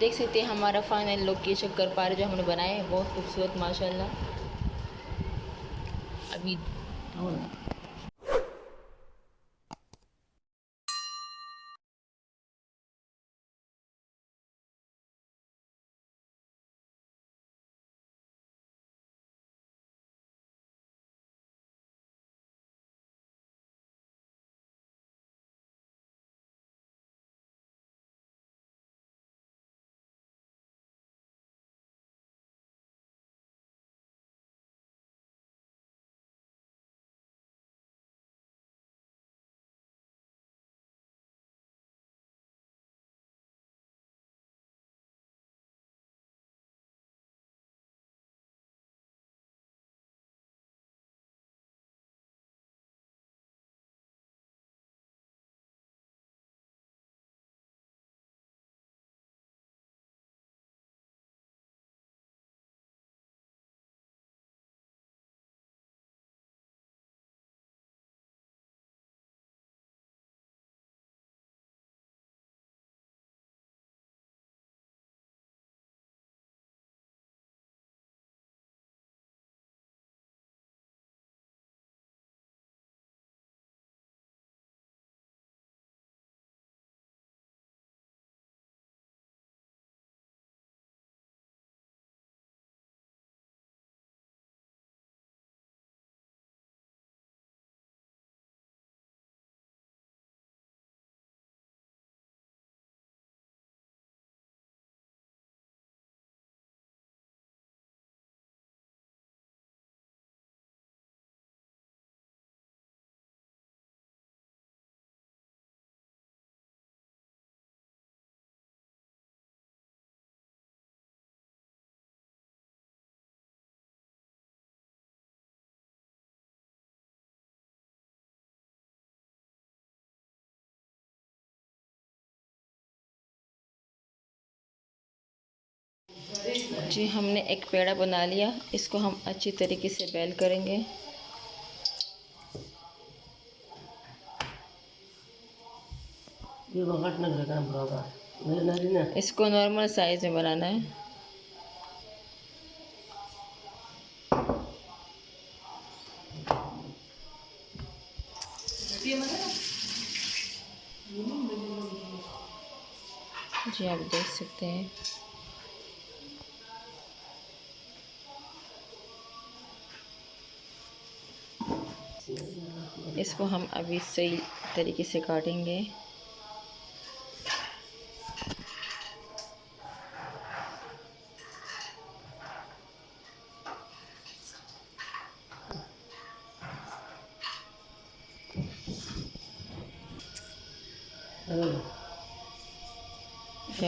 देख सकते हैं हमारा फाइनल लुक, ये शक्करपारे जो हमने बनाए हैं बहुत खूबसूरत माशाल्लाह। अभी जी हमने एक पेड़ा बना लिया, इसको हम अच्छी तरीके से बेल करेंगे। इसको नॉर्मल साइज में बनाना है। जी आप देख सकते हैं। इसको हम अभी सही तरीके से काटेंगे।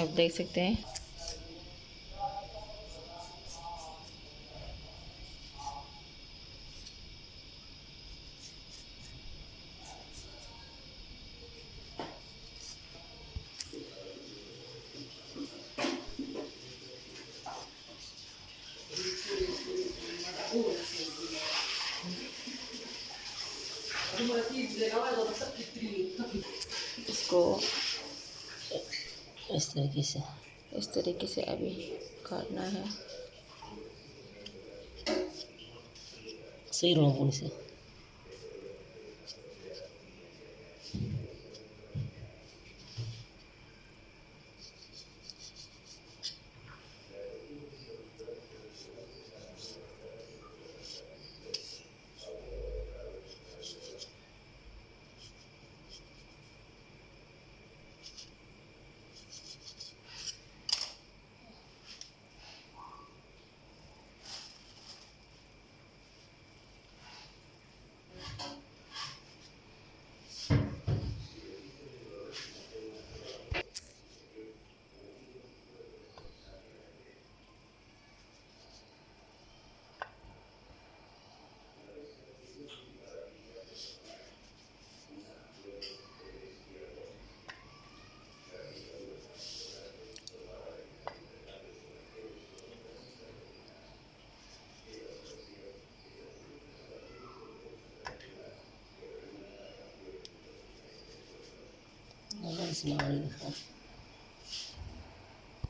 आप देख सकते हैं। इसको इस तरीके से अभी काटना है। सही रहो से।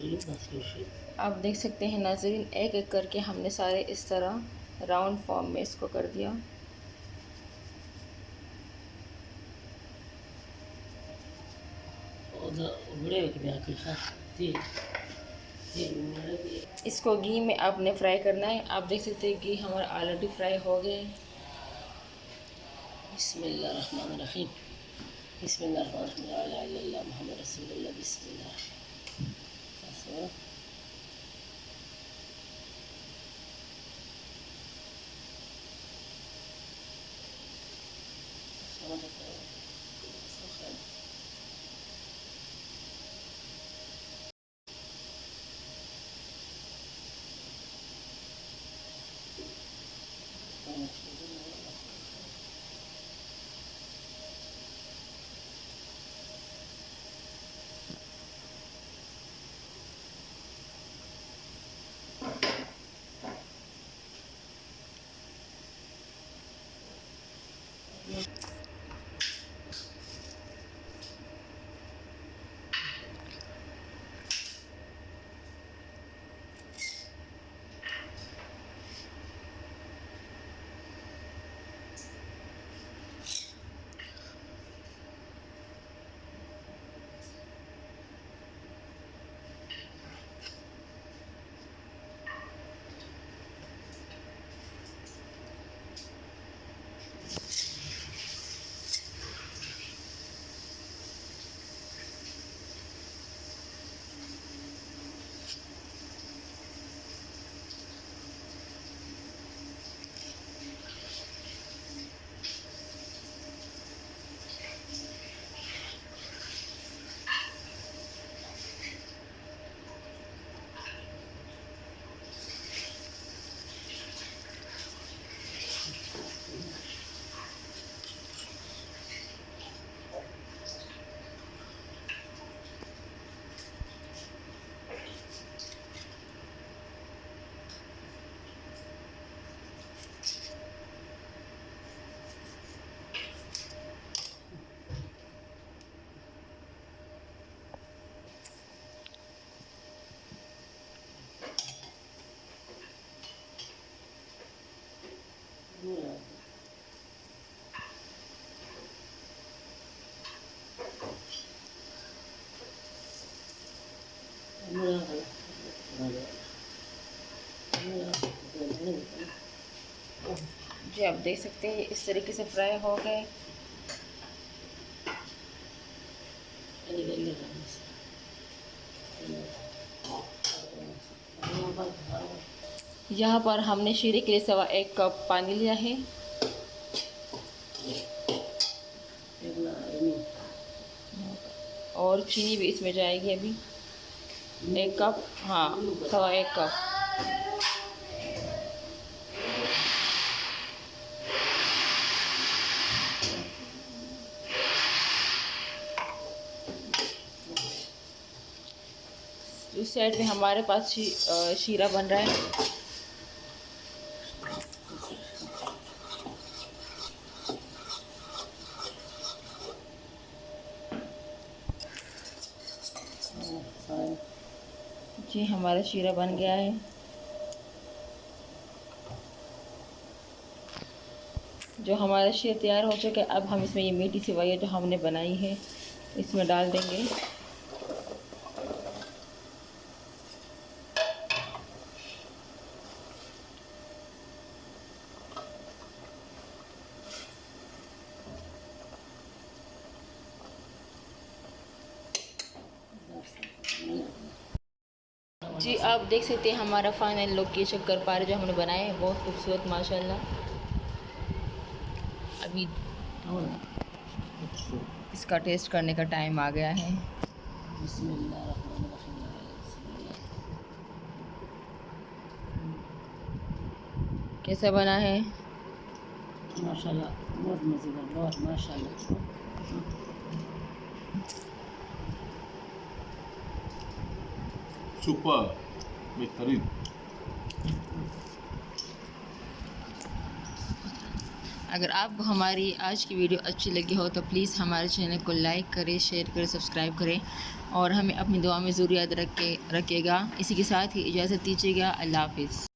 आप देख सकते हैं नाज़रीन, एक एक करके हमने सारे इस तरह राउंड फॉर्म में इसको कर दिया। इसको घी में आपने फ्राई करना है। आप देख सकते हैं घी हमारा ऑलरेडी फ्राई हो गए। बिस्मिल्लाहिर्रहमानिर्रहीम। बिस्मिल्लाहिर्रहमानिर्रहीम। ला इलाहा इल्लल्लाह मुहम्मद रसूलुल्लाह। बिस्मिल्लाह। जी आप देख सकते हैं इस तरीके से फ्राई हो गए। यहाँ पर हमने शीरे के लिए 1.25 कप पानी लिया है। और चीनी भी इसमें जाएगी अभी 1 कप, हाँ 1.25 कप। उस साइड में हमारे पास शीरा बन रहा है। जी हमारा शीरा बन गया है। जो हमारा शीरा तैयार हो चुका है, अब हम इसमें ये मीठी सेवइयाँ जो हमने बनाई है इसमें डाल देंगे। जी आप देख सकते हैं हमारा फाइनल लुक ये शक्करपारे जो हमने बनाए हैं बहुत खूबसूरत माशाल्लाह। अभी इसका टेस्ट करने का टाइम आ गया है। कैसा बना है? माशाल्लाह, बहुत मज़ेदार, बहुत माशाल्लाह। सुपर बेहतरीन। अगर आपको हमारी आज की वीडियो अच्छी लगी हो तो प्लीज़ हमारे चैनल को लाइक करें, शेयर करें, सब्सक्राइब करें और हमें अपनी दुआ में ज़रूर याद रखिएगा। इसी के साथ ही इजाज़त दीजिएगा। अल्लाह हाफ़िज़।